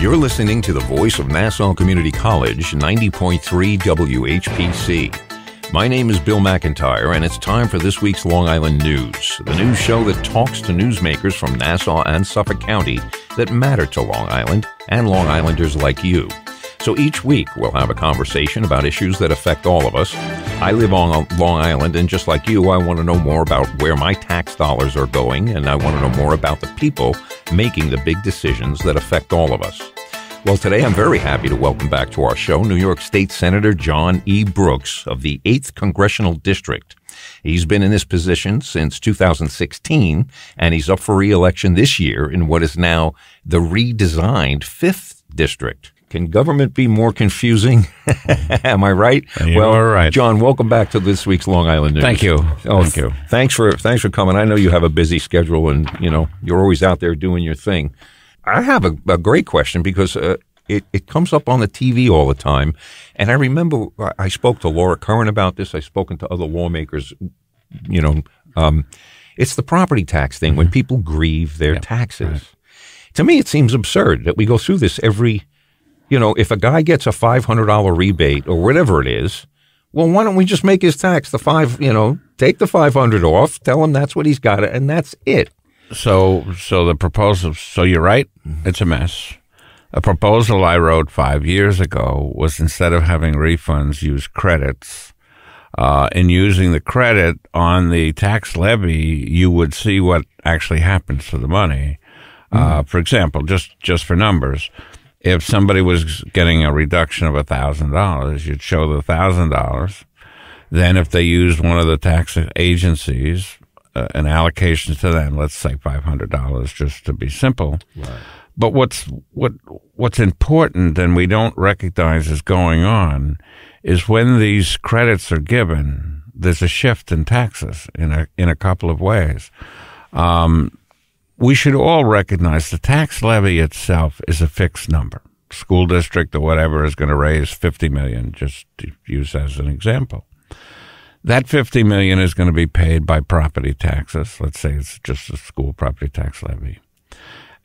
You're listening to the voice of Nassau Community College, 90.3 WHPC. My name is Bill McIntyre, and it's time for this week's Long Island News, the news show that talks to newsmakers from Nassau and Suffolk County that matter to Long Island and Long Islanders like you. So each week, we'll have a conversation about issues that affect all of us. I live on Long Island, and just like you, I want to know more about where my tax dollars are going, and I want to know more about the people making the big decisions that affect all of us. Well, today I'm very happy to welcome back to our show New York State Senator John E. Brooks of the 8th Congressional District. He's been in this position since 2016, and he's up for re-election this year in what is now the redesigned 5th District. Can government be more confusing? Am I right? You are right. John, welcome back to this week's Long Island News. Thank you. Thank you. Thanks for coming. I know you have a busy schedule, and you're always out there doing your thing. I have a great question because it comes up on the TV all the time, and I remember I spoke to Laura Curran about this. I've spoken to other lawmakers. It's the property tax thing when people grieve their taxes. Right. To me, it seems absurd that we go through this every. If a guy gets a $500 rebate or whatever it is, well, why don't we just make his tax take the $500 off, tell him that's what he's got, and that's it. So the proposal, so you're right, it's a mess. A proposal I wrote 5 years ago was instead of having refunds, use credits. And using the credit on the tax levy, you would see what actually happens to the money. For example, just for numbers, if somebody was getting a reduction of $1,000, you'd show the $1,000. Then if they used one of the tax agencies, an allocation to them, let's say $500, just to be simple. Right. But what's important and we don't recognize is going on is when these credits are given, there's a shift in taxes in a couple of ways. We should all recognize the tax levy itself is a fixed number. School district or whatever is going to raise $50 million, just to use as an example. That $50 million is going to be paid by property taxes. Let's say it's just a school property tax levy.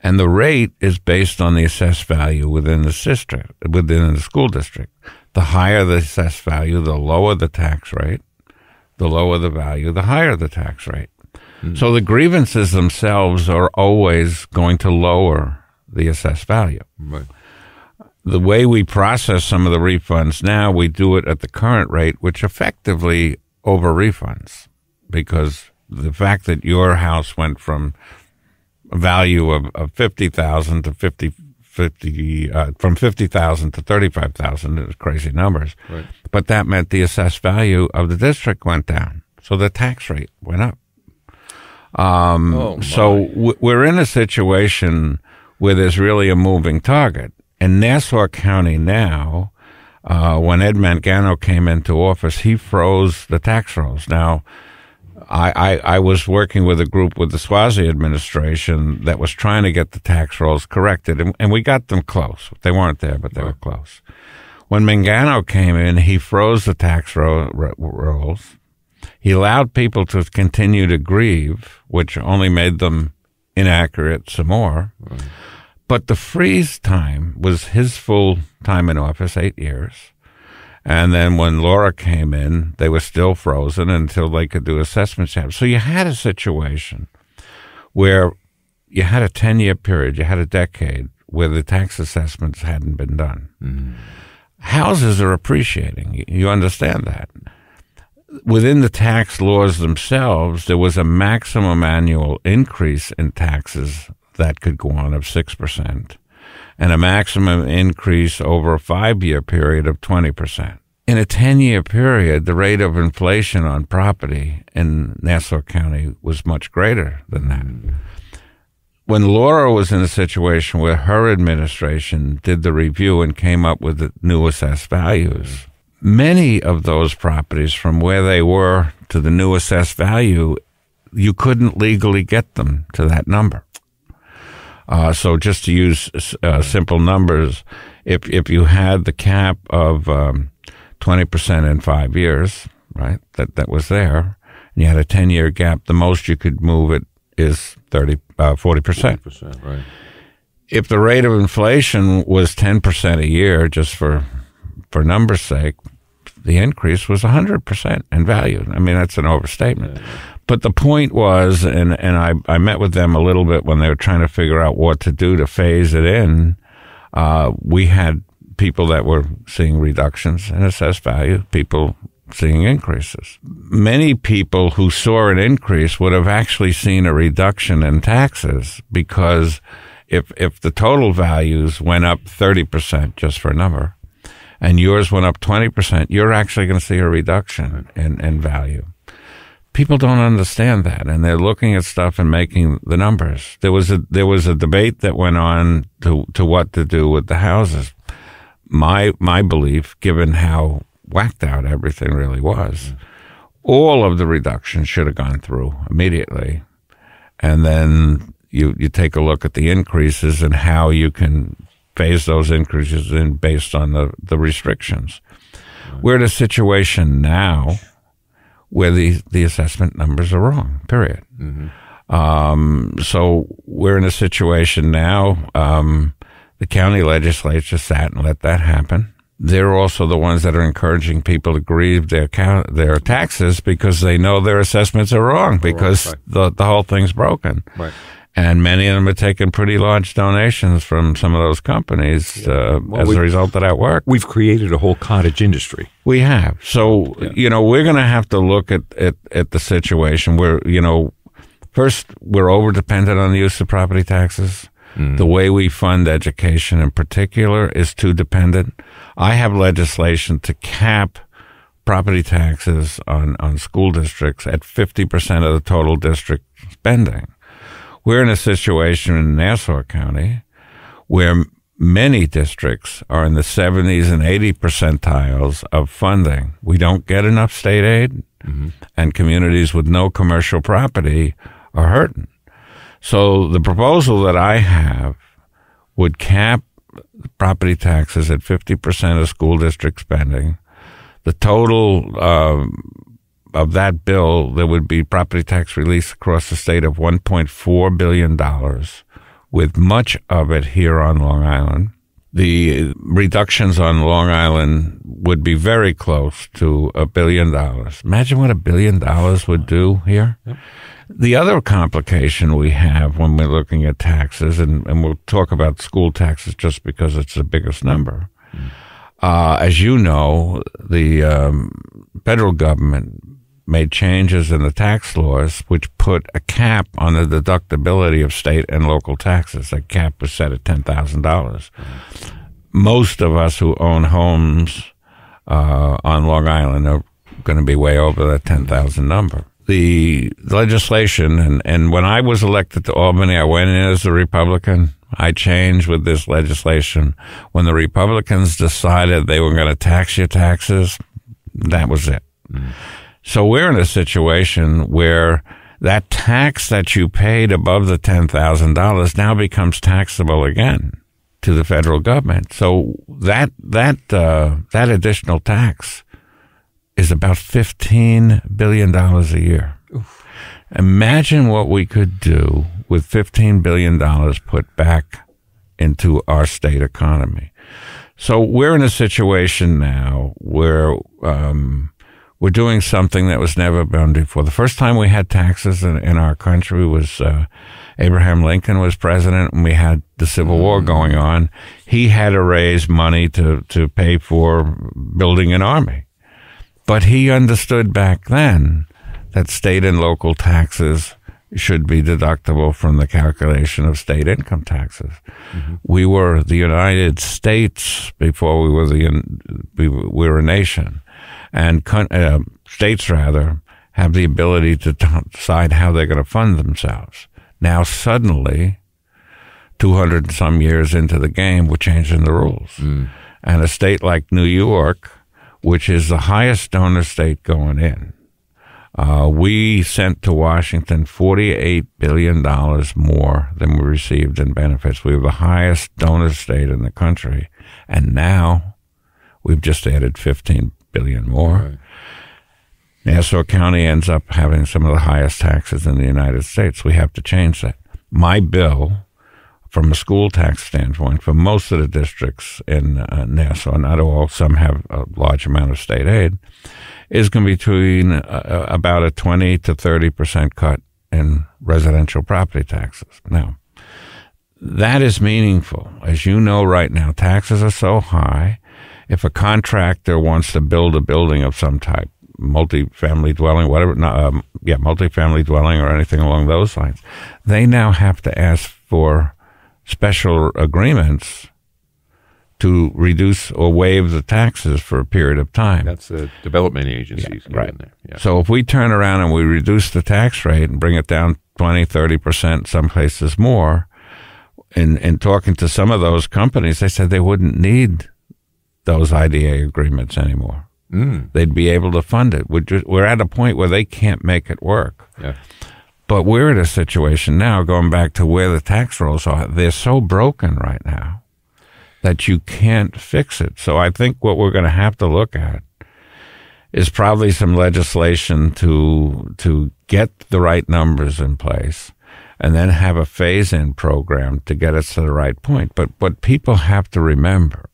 And the rate is based on the assessed value within the school district. The higher the assessed value, the lower the tax rate. The lower the value, the higher the tax rate. So the grievances themselves are always going to lower the assessed value. Right. The way we process some of the refunds now, we do it at the current rate, which effectively over refunds, because the fact that your house went from a value of $50,000 to from $50,000 to $35,000 is crazy numbers. Right. But that meant the assessed value of the district went down, so the tax rate went up. So we're in a situation where there's really a moving target. In Nassau County now, when Ed Mangano came into office, he froze the tax rolls. Now, I was working with a group with the Swazi administration that was trying to get the tax rolls corrected, and we got them close. They weren't there, but they were close. When Mangano came in, he froze the tax rolls. He allowed people to continue to grieve, which only made them inaccurate some more. Right. But the freeze time was his full time in office, 8 years. And then when Laura came in, they were still frozen until they could do assessment samples. So you had a situation where you had a 10-year period, you had a decade where the tax assessments hadn't been done. Mm-hmm. Houses are appreciating. You understand that. Within the tax laws themselves, there was a maximum annual increase in taxes that could go on of 6%, and a maximum increase over a 5-year period of 20%. In a 10-year period, the rate of inflation on property in Nassau County was much greater than that. When Laura was in a situation where her administration did the review and came up with the new assessed values, many of those properties from where they were to the new assessed value, you couldn't legally get them to that number. So just to use simple numbers, if you had the cap of 20% in 5 years, right, that was there, and you had a 10-year gap, the most you could move it is 40%. 40%, right. if the rate of inflation was 10% a year, just for numbers' sake, the increase was 100% in value. I mean, that's an overstatement. But the point was, and I met with them a little bit when they were trying to figure out what to do to phase it in. We had people that were seeing reductions in assessed value, people seeing increases. Many people who saw an increase would have actually seen a reduction in taxes, because if the total values went up 30%, just for a number, and yours went up 20%, you're actually going to see a reduction in value. People don't understand that, and they're looking at stuff and making the numbers. There was a debate that went on to what to do with the houses. My belief, given how whacked out everything really was, all of the reductions should have gone through immediately, and then you take a look at the increases and how you can phase those increases in based on the restrictions. We're in a situation now where the assessment numbers are wrong, period. So we're in a situation now, the county legislature sat and let that happen. They're also the ones that are encouraging people to grieve their taxes because they know their assessments are wrong, because the whole thing's broken. Right. And many of them are taking pretty large donations from some of those companies as a result of that work. We've created a whole cottage industry. We have. So, we're going to have to look at the situation where, first, we're over-dependent on the use of property taxes. The way we fund education in particular is too dependent. I have legislation to cap property taxes on school districts at 50% of the total district spending. We're in a situation in Nassau County where many districts are in the 70s and 80 percentiles of funding. We don't get enough state aid, and communities with no commercial property are hurting. So the proposal that I have would cap property taxes at 50% of school district spending. The total of that bill, there would be property tax release across the state of $1.4 billion, with much of it here on Long Island. The reductions on Long Island would be very close to $1 billion. Imagine what $1 billion would do here. Yep. The other complication we have when we're looking at taxes, and we'll talk about school taxes just because it's the biggest number. As you know, the federal government made changes in the tax laws which put a cap on the deductibility of state and local taxes. That cap was set at $10,000. Most of us who own homes on Long Island are going to be way over that 10,000 number. The legislation, and when I was elected to Albany, I went in as a Republican. I changed with this legislation. When the Republicans decided they were going to tax your taxes, that was it. So we're in a situation where that tax that you paid above the $10,000 now becomes taxable again to the federal government. So that additional tax is about $15 billion a year. Oof. Imagine what we could do with $15 billion put back into our state economy. So we're in a situation now where we're doing something that was never done before. The first time we had taxes in our country was Abraham Lincoln was president, and we had the Civil War going on. He had to raise money to pay for building an army. But he understood back then that state and local taxes should be deductible from the calculation of state income taxes. We were the United States before we were a nation. And states, rather, have the ability to decide how they're going to fund themselves. Now, suddenly, 200 and some years into the game, we're changing the rules. And a state like New York, which is the highest donor state going in, we sent to Washington $48 billion more than we received in benefits. We were the highest donor state in the country. And now we've just added $15 billion more. Right. Nassau County ends up having some of the highest taxes in the United States. We have to change that. My bill from a school tax standpoint for most of the districts in Nassau, not all, some have a large amount of state aid, is going to be between about a 20 to 30% cut in residential property taxes. Now, that is meaningful. As you know right now, taxes are so high. If a contractor wants to build a building of some type, multi-family dwelling, whatever, multi-family dwelling or anything along those lines, they now have to ask for special agreements to reduce or waive the taxes for a period of time. That's the development agencies. Yeah, right. In there. Yeah. So if we turn around and we reduce the tax rate and bring it down 20, 30%, some places more, in talking to some of those companies, they said they wouldn't need those IDA agreements anymore. They'd be able to fund it. We're at a point where they can't make it work. Yeah. But we're in a situation now, going back to where the tax rolls are, they're so broken right now that you can't fix it. So I think what we're going to have to look at is probably some legislation to get the right numbers in place and then have a phase-in program to get us to the right point. But what people have to remember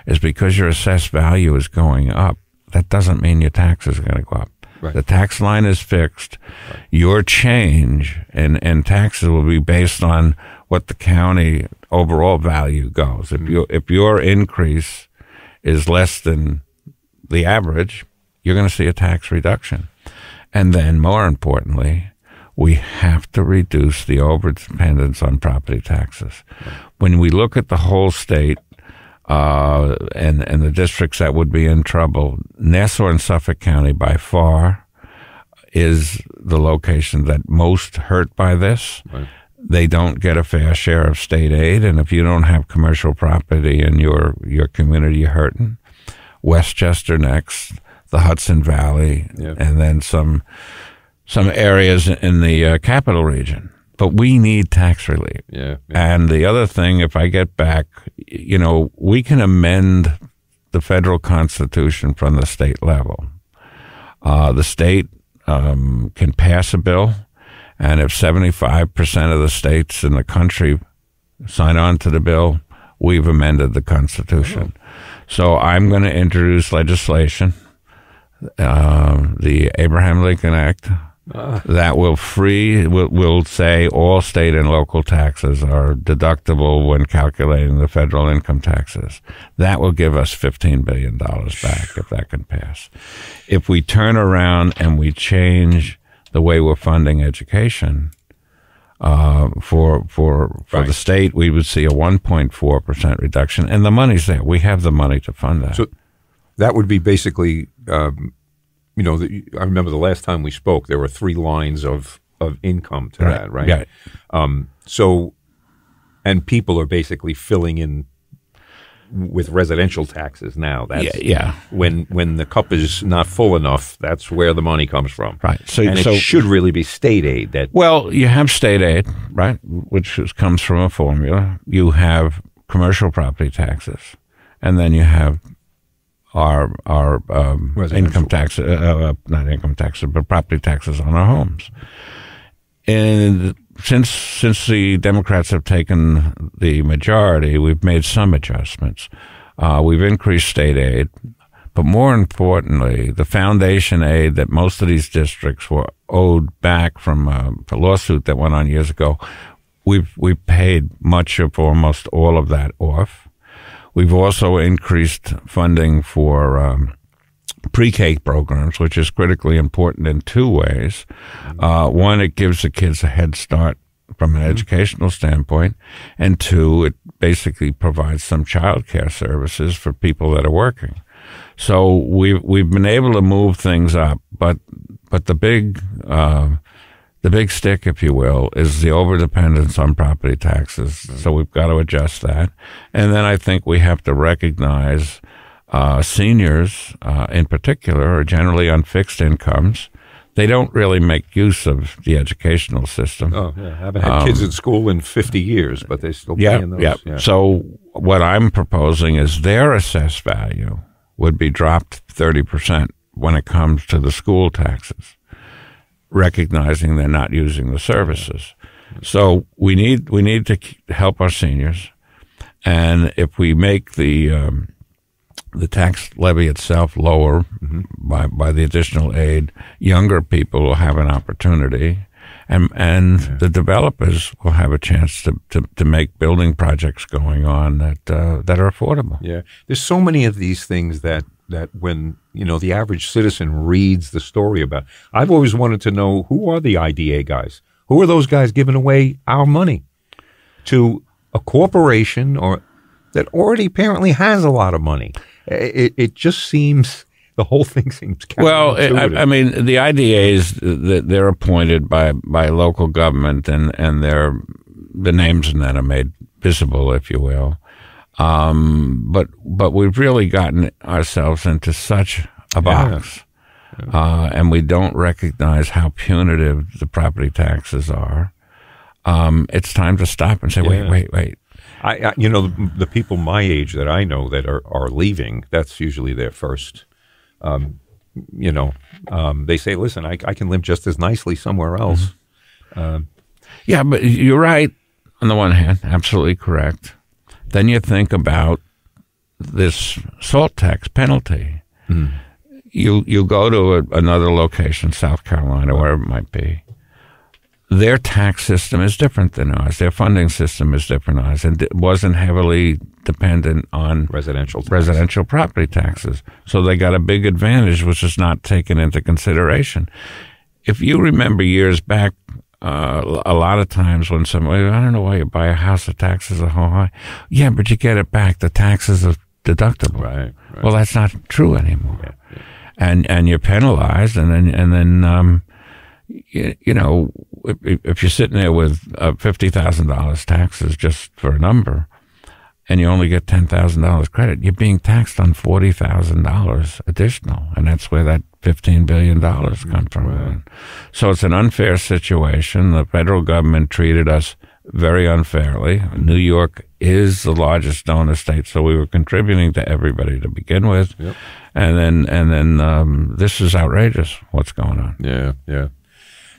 is because your assessed value is going up, that doesn't mean your taxes are going to go up. Right. The tax line is fixed. Right. Your change in taxes will be based on what the county overall value goes. If your increase is less than the average, you're going to see a tax reduction. And then, more importantly, we have to reduce the overdependence on property taxes. Right. When we look at the whole state, and the districts that would be in trouble, Nassau and Suffolk County by far is the location that most hurt by this. Right. They don't get a fair share of state aid, and if you don't have commercial property in your community, you're hurting. Westchester next, the Hudson Valley, and then some areas in the capital region. But we need tax relief. Yeah. And the other thing, if I get back, we can amend the federal constitution from the state level. The state can pass a bill, and if 75% of the states in the country sign on to the bill, we've amended the Constitution. Oh. So I'm going to introduce legislation, the Abraham Lincoln Act, that will will say all state and local taxes are deductible when calculating the federal income taxes. That will give us $15 billion back if that can pass. If we turn around and we change the way we're funding education, for the state, we would see a 1.4% reduction, and the money's there. We have the money to fund that. So that would be basically, I remember the last time we spoke, there were 3 lines of income to that, right? Yeah. And people are basically filling in with residential taxes now. That's, When the cup is not full enough, that's where the money comes from. Right. It should really be state aid. Well, you have state aid, right, which comes from a formula. You have commercial property taxes, and then you have our income tax, not income taxes, but property taxes on our homes. And since the Democrats have taken the majority, we've made some adjustments. We've increased state aid, but more importantly, the foundation aid that most of these districts were owed back from a lawsuit that went on years ago, we've paid much of almost all of that off. We've also increased funding for pre-K programs, which is critically important in 2 ways. One, it gives the kids a head start from an educational standpoint, and 2, it basically provides some child care services for people that are working. So we've been able to move things up, but the big stick, if you will, is the overdependence on property taxes. So we've got to adjust that. And then I think we have to recognize seniors, in particular, are generally on fixed incomes. They don't really make use of the educational system. Oh, yeah. I haven't had kids in school in 50 years, but they still pay in those. Yeah. So what I'm proposing is their assessed value would be dropped 30% when it comes to the school taxes, recognizing they're not using the services. So we need to help our seniors, and if we make the tax levy itself lower by the additional aid, younger people will have an opportunity, and the developers will have a chance to make building projects going on that are affordable. Yeah, there's so many of these things that when the average citizen reads the story about, I've always wanted to know, who are the IDA guys? Who are those guys giving away our money to a corporation or that already apparently has a lot of money? It just seems, the whole thing seems counterintuitive. Well, I mean, the IDAs, they're appointed by local government, and the names in that are made visible, if you will. But we've really gotten ourselves into such a box, and we don't recognize how punitive the property taxes are. It's time to stop and say, wait. The people my age that I know that are leaving, that's usually their first. They say, listen, I can live just as nicely somewhere else. Yeah, but you're right. On the one hand, absolutely correct. Then you think about this salt tax penalty. You go to another location, South Carolina, wherever it might be. Their tax system is different than ours. Their funding system is different than ours, and it wasn't heavily dependent on residential property taxes. So they got a big advantage, which is not taken into consideration. If you remember years back, a lot of times when somebody, I don't know why you buy a house, the taxes are high. Yeah, but you get it back. The taxes are deductible. Right. Well, that's not true anymore. Yeah. And you're penalized, and then if you're sitting there with $50,000 taxes just for a number, and you only get $10,000 credit, you're being taxed on $40,000 additional, and that's where that $15 billion come from. Right. So it's an unfair situation. The federal government treated us very unfairly. New York is the largest donor state, so we were contributing to everybody to begin with. Yep. And then this is outrageous, what's going on. Yeah.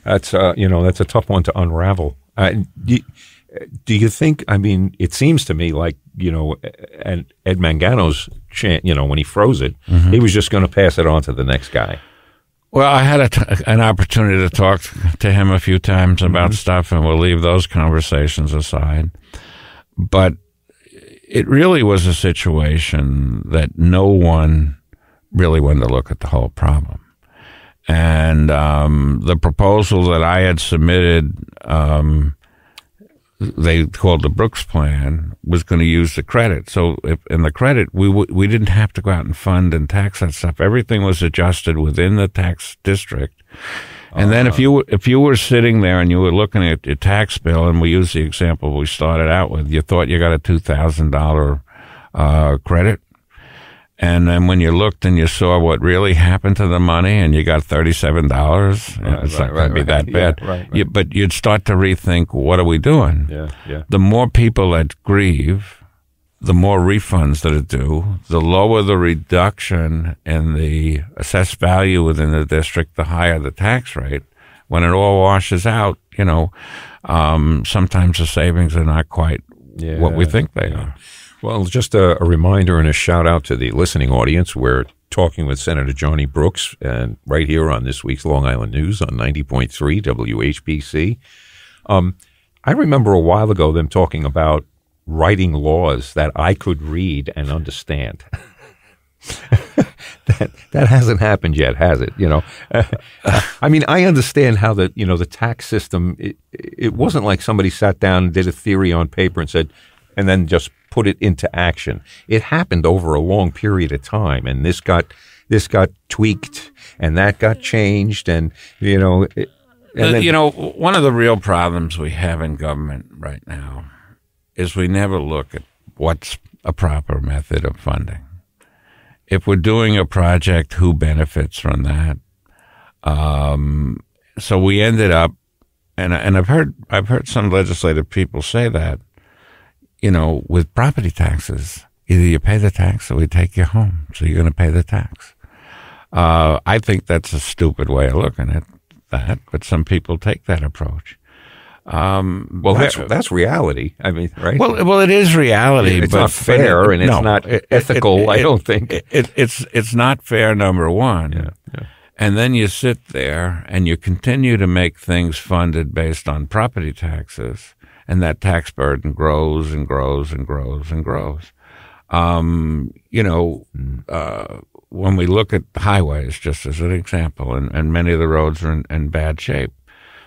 That's that's a tough one to unravel. Do you think? I mean, it seems to me like and Ed Mangano's chant. When he froze it, he was just going to pass it on to the next guy. Well, I had an opportunity to talk to him a few times about stuff, and we'll leave those conversations aside. But it really was a situation that no one really wanted to look at the whole problem. And the proposal that I had submitted, they called the Brooks Plan, was going to use the credit. So in the credit, we didn't have to go out and fund and tax that stuff. Everything was adjusted within the tax district. And then if you were sitting there and you were looking at your tax bill, and we use the example we started out with, you thought you got a $2,000 credit. And then when you looked and you saw what really happened to the money, and you got $37, it's not going to be that bad. Yeah, but you'd start to rethink, what are we doing? Yeah. The more people that grieve, the more refunds that are due, the lower the reduction in the assessed value within the district, the higher the tax rate. When it all washes out, sometimes the savings are not quite what we think they are. Well, just a reminder and a shout out to the listening audience. We're talking with Senator Johnny Brooks, and right here on this week's Long Island News on 90.3 WHPC. I remember a while ago them talking about writing laws that I could read and understand. That hasn't happened yet, has it? I mean, I understand how the tax system. It wasn't like somebody sat down and did a theory on paper and then just put it into action. It happened over a long period of time, and this got tweaked, and that got changed, and one of the real problems we have in government right now is we never look at what's a proper method of funding. If we're doing a project, who benefits from that? So we ended up, and I've heard some legislative people say that, with property taxes, either you pay the tax or we take you home. So you're going to pay the tax. I think that's a stupid way of looking at that, but some people take that approach. Well, that's reality. I mean, right? Well, it is reality. It's but, not fair, and it's not ethical. I don't think it's not fair. Number one. Yeah. And then you sit there and you continue to make things funded based on property taxes, and that tax burden grows and grows and grows and grows. When we look at highways, just as an example, and many of the roads are in bad shape,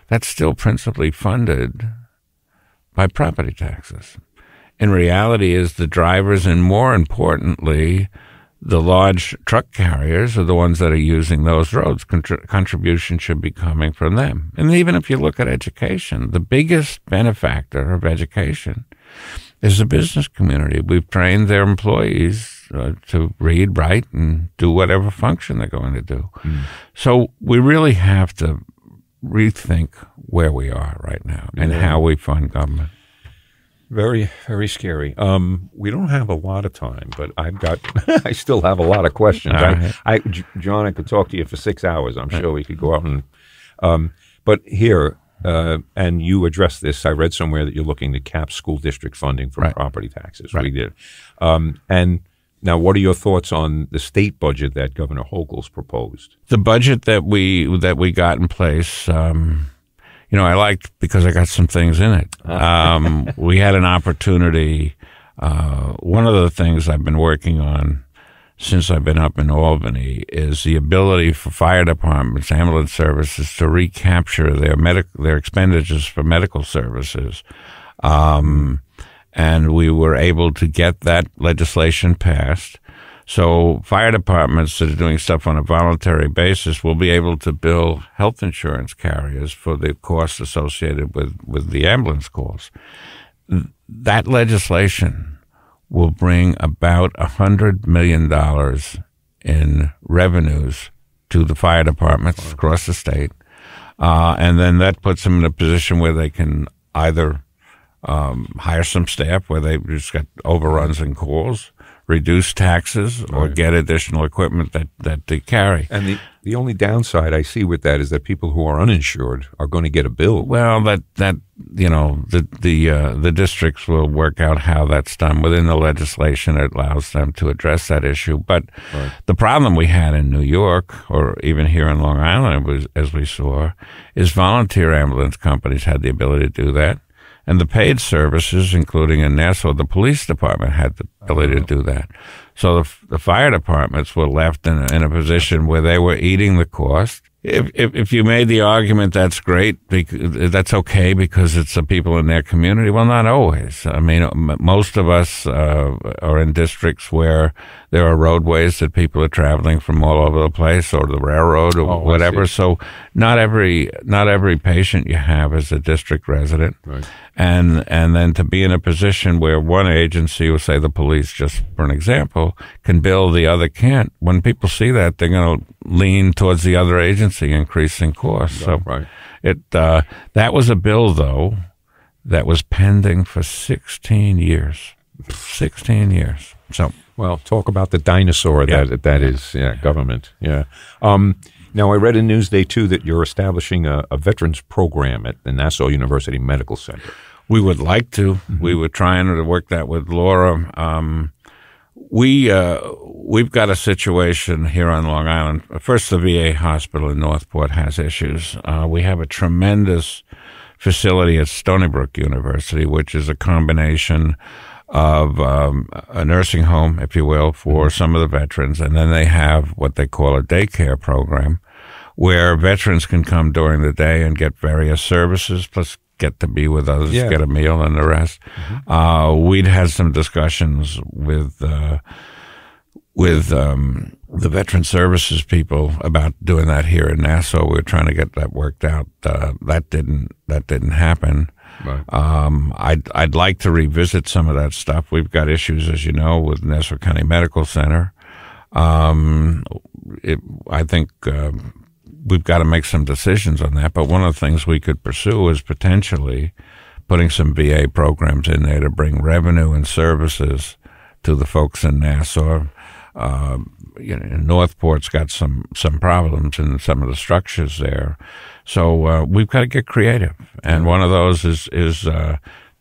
that's still principally funded by property taxes. In reality, is the drivers, and more importantly, the large truck carriers are the ones that are using those roads. Contribution should be coming from them. And even if you look at education, the biggest benefactor of education is the business community. We've trained their employees to read, write, and do whatever function they're going to do. So we really have to rethink where we are right now and how we fund government. Very, very scary. We don't have a lot of time, but I still have a lot of questions. John, I could talk to you for 6 hours. I'm sure we could go out and, but here, and you addressed this, I read somewhere that you're looking to cap school district funding for property taxes. Right. We did. And now, what are your thoughts on the state budget that Governor Hochul's proposed? The budget that we got in place, I liked because I got some things in it. We had an opportunity. One of the things I've been working on since I've been up in Albany is the ability for fire departments, ambulance services to recapture their expenditures for medical services. And we were able to get that legislation passed. So fire departments that are doing stuff on a voluntary basis will be able to bill health insurance carriers for the costs associated with the ambulance calls. That legislation will bring about $100 million in revenues to the fire departments across the state. And then that puts them in a position where they can either hire some staff where they've just got overruns and calls, reduce taxes, or get additional equipment that they carry. And the only downside I see with that is that people who are uninsured are going to get a bill. Well, the districts will work out how that's done within the legislation. It allows them to address that issue. But the problem we had in New York, or even here in Long Island, as we saw, is volunteer ambulance companies had the ability to do that. And the paid services, including in Nassau, the police department had the ability to do that. So the fire departments were left in a position where they were eating the cost. If you made the argument that's great, that's okay because it's the people in their community, well, not always. I mean, most of us are in districts where there are roadways that people are traveling from all over the place, or the railroad, or whatever. So not every patient you have is a district resident. Right. And then to be in a position where one agency, or say the police, just for an example, can bill, the other can't. When people see that, they're going to lean towards the other agency, increasing costs. So that was a bill, though, that was pending for 16 years. 16 years. So, well, talk about the dinosaur that is government. Yeah. Now, I read in Newsday, too, that you're establishing a veterans program at the Nassau University Medical Center. We would like to. Mm-hmm. We were trying to work that with Laura. We've got a situation here on Long Island. First, the VA hospital in Northport has issues. We have a tremendous facility at Stony Brook University, which is a combination of a nursing home, if you will, for some of the veterans. And then they have what they call a daycare program where veterans can come during the day and get various services, plus get to be with others, get a meal and the rest. Mm-hmm. We'd had some discussions with the veteran services people about doing that here in Nassau. We were trying to get that worked out. That didn't happen. Right. I'd like to revisit some of that stuff. We've got issues, as you know, with Nassau County Medical Center. I think we've got to make some decisions on that. But one of the things we could pursue is potentially putting some VA programs in there to bring revenue and services to the folks in Nassau. Northport's got some problems in some of the structures there. So we've got to get creative. And one of those is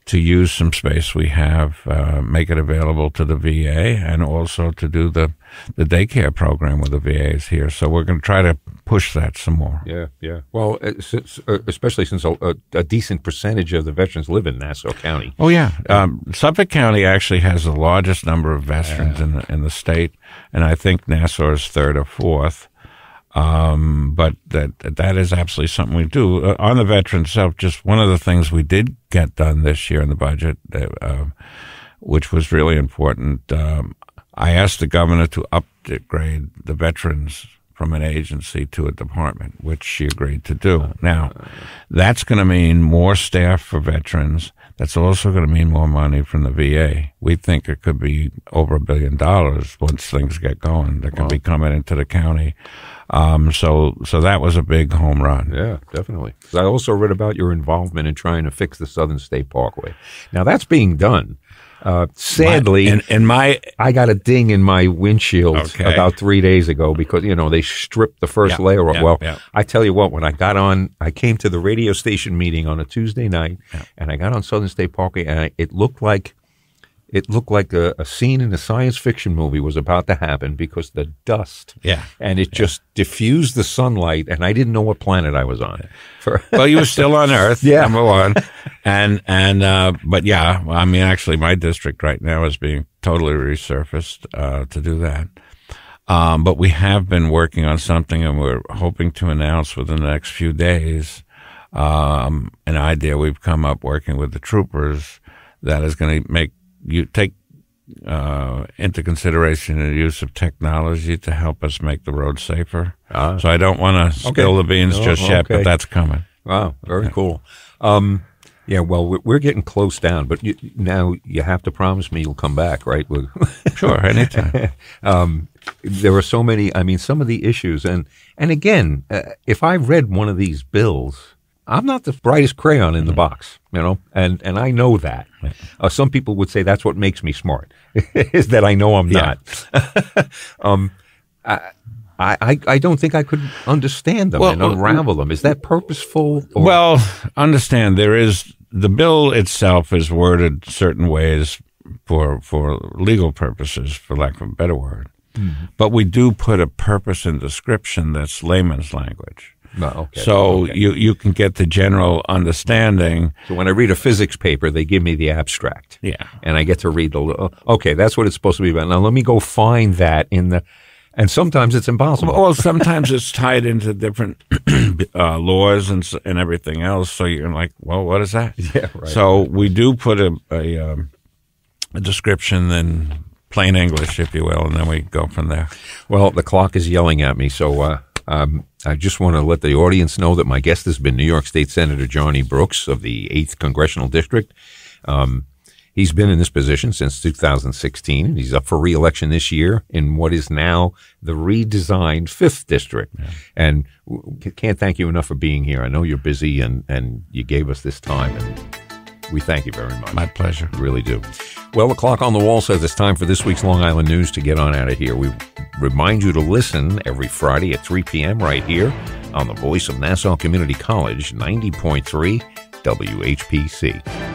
to use some space we have, make it available to the VA, and also to do the daycare program with the VAs here. So we're going to try to push that some more. Yeah. Well, especially since a decent percentage of the veterans live in Nassau County. Oh, yeah. Suffolk County actually has the largest number of veterans in the state, and I think Nassau is third or fourth. But that is absolutely something we do. On the veteran itself, just one of the things we did get done this year in the budget, which was really important, I asked the governor to upgrade the veterans from an agency to a department, which she agreed to do. Now, that's going to mean more staff for veterans. That's also going to mean more money from the VA. We think it could be over $1 billion once things get going. That can be coming into the county. So that was a big home run. Yeah, definitely. I also read about your involvement in trying to fix the Southern State Parkway. Now, that's being done. Sadly, I got a ding in my windshield about 3 days ago because, they stripped the first layer off. I tell you what, when I came to the radio station meeting on a Tuesday night, and I got on Southern State Parkway, and it looked like a scene in a science fiction movie was about to happen because the dust, and it just diffused the sunlight, and I didn't know what planet I was on. Well, you were still on Earth, number one, but actually, my district right now is being totally resurfaced to do that. But we have been working on something, and we're hoping to announce within the next few days an idea we've come up working with the troopers that is going to make you take into consideration the use of technology to help us make the road safer. So I don't want to spill the beans just yet, but that's coming. Wow, very cool. Well, we're getting close down, but now you have to promise me you'll come back, right? Sure, anytime. There are so many, some of the issues. And again, if I read one of these bills, I'm not the brightest crayon in the box, and I know that. Some people would say that's what makes me smart, is that I know I'm not. I don't think I could understand them and unravel them. Is that purposeful? Well, understand the bill itself is worded certain ways for legal purposes, for lack of a better word. Mm-hmm. But we do put a purpose and description that's layman's language. You can get the general understanding. So when I read a physics paper, they give me the abstract. Yeah. And I get to read that's what it's supposed to be about. Now let me go find that and sometimes it's impossible. Well, sometimes it's tied into different laws and everything else. So you're like, well, what is that? Yeah, right. So we do put a description in plain English, if you will, and then we go from there. Well, the clock is yelling at me, so I just want to let the audience know that my guest has been New York State Senator Johnny Brooks of the 8th Congressional District. He's been in this position since 2016, and he's up for re-election this year in what is now the redesigned 5th District. Yeah. And can't thank you enough for being here. I know you're busy, and you gave us this time, and we thank you very much. My pleasure. We really do. Well, the clock on the wall says it's time for this week's Long Island News to get on out of here. We remind you to listen every Friday at 3 p.m. right here on the voice of Nassau Community College, 90.3 WHPC.